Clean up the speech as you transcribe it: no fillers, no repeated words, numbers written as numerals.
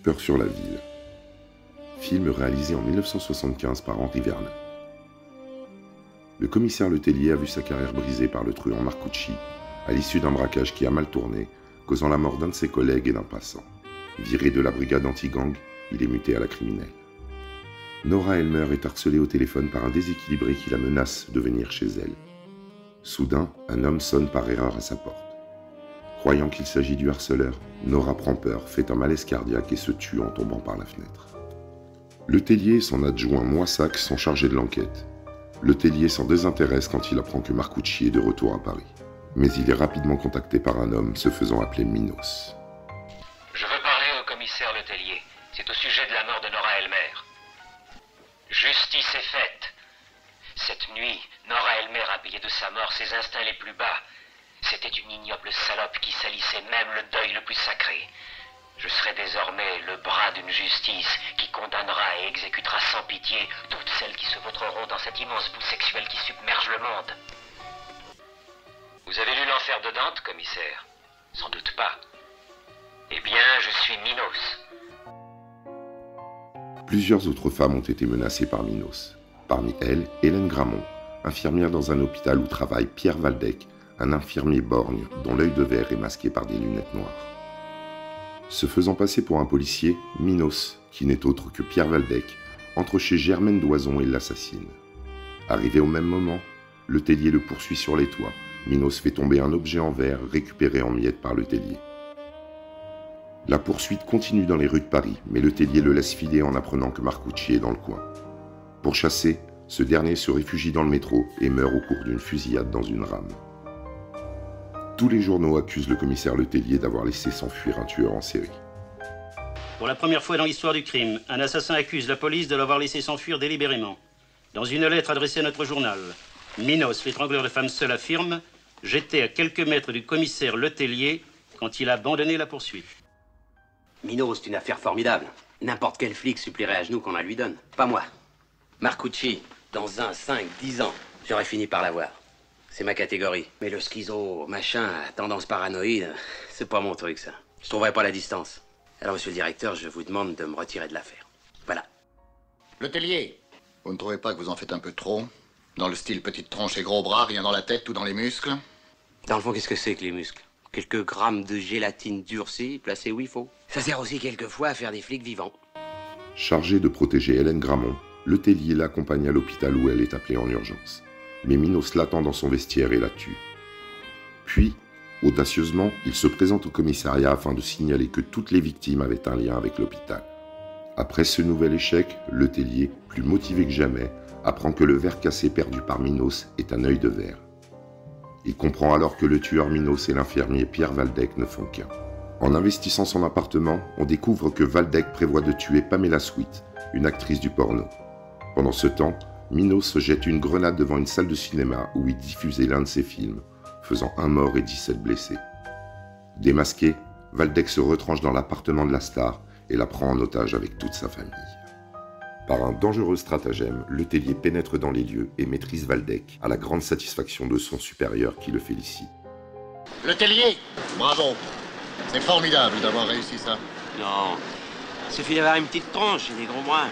Peur sur la ville. Film réalisé en 1975 par Henri Verneuil. Le commissaire Letellier a vu sa carrière brisée par le truand Marcucci à l'issue d'un braquage qui a mal tourné, causant la mort d'un de ses collègues et d'un passant. Viré de la brigade anti-gang, il est muté à la criminelle. Nora Elmer est harcelée au téléphone par un déséquilibré qui la menace de venir chez elle. Soudain, un homme sonne par erreur à sa porte. Croyant qu'il s'agit du harceleur, Nora prend peur, fait un malaise cardiaque et se tue en tombant par la fenêtre. Letellier et son adjoint Moissac sont chargés de l'enquête. Letellier s'en désintéresse quand il apprend que Marcucci est de retour à Paris. Mais il est rapidement contacté par un homme se faisant appeler Minos. Je veux parler au commissaire Letellier. C'est au sujet de la mort de Nora Elmer. Justice est faite. Cette nuit, Nora Elmer a payé de sa mort ses instincts les plus bas. C'était une ignoble salope qui salissait même le deuil le plus sacré. Je serai désormais le bras d'une justice qui condamnera et exécutera sans pitié toutes celles qui se vautreront dans cet immense bout sexuel qui submerge le monde. Vous avez lu L'Enfer de Dante, commissaire? Sans doute pas. Eh bien, je suis Minos. Plusieurs autres femmes ont été menacées par Minos. Parmi elles, Hélène Gramont, infirmière dans un hôpital où travaille Pierre Waldeck, un infirmier borgne dont l'œil de verre est masqué par des lunettes noires. Se faisant passer pour un policier, Minos, qui n'est autre que Pierre Waldeck, entre chez Germaine Doison et l'assassine. Arrivé au même moment, Letellier le poursuit sur les toits. Minos fait tomber un objet en verre récupéré en miettes par Letellier. La poursuite continue dans les rues de Paris, mais Letellier le laisse filer en apprenant que Marcucci est dans le coin. Pourchassé, ce dernier se réfugie dans le métro et meurt au cours d'une fusillade dans une rame. Tous les journaux accusent le commissaire Letellier d'avoir laissé s'enfuir un tueur en série. Pour la première fois dans l'histoire du crime, un assassin accuse la police de l'avoir laissé s'enfuir délibérément. Dans une lettre adressée à notre journal, Minos, l'étrangleur de femmes seul, affirme « J'étais à quelques mètres du commissaire Letellier quand il a abandonné la poursuite. » Minos, c'est une affaire formidable. N'importe quel flic supplierait à genoux qu'on la lui donne. Pas moi. Marcucci, dans 5, 10 ans, j'aurais fini par l'avoir. C'est ma catégorie. Mais le schizo, machin, tendance paranoïde, c'est pas mon truc, ça. Je trouverai pas la distance. Alors, monsieur le directeur, je vous demande de me retirer de l'affaire. Voilà. Letellier, vous ne trouvez pas que vous en faites un peu trop? Dans le style petite tronche et gros bras, rien dans la tête ou dans les muscles? Dans le fond, qu'est-ce que c'est que les muscles? Quelques grammes de gélatine durcie, placés où il faut. Ça sert aussi quelquefois à faire des flics vivants. Chargé de protéger Hélène Gramont, Letellier l'accompagne à l'hôpital où elle est appelée en urgence. Mais Minos l'attend dans son vestiaire et la tue. Puis, audacieusement, il se présente au commissariat afin de signaler que toutes les victimes avaient un lien avec l'hôpital. Après ce nouvel échec, Letellier, plus motivé que jamais, apprend que le verre cassé perdu par Minos est un œil de verre. Il comprend alors que le tueur Minos et l'infirmier Pierre Waldeck ne font qu'un. En investissant son appartement, on découvre que Waldeck prévoit de tuer Pamela Sweet, une actrice du porno. Pendant ce temps, Minos jette une grenade devant une salle de cinéma où il diffusait l'un de ses films, faisant un mort et 17 blessés. Démasqué, Waldeck se retranche dans l'appartement de la star et la prend en otage avec toute sa famille. Par un dangereux stratagème, Letellier pénètre dans les lieux et maîtrise Waldeck, à la grande satisfaction de son supérieur qui le félicite. Letellier, bravo. C'est formidable d'avoir réussi ça. Non, il suffit d'avoir une petite tronche et des gros bras.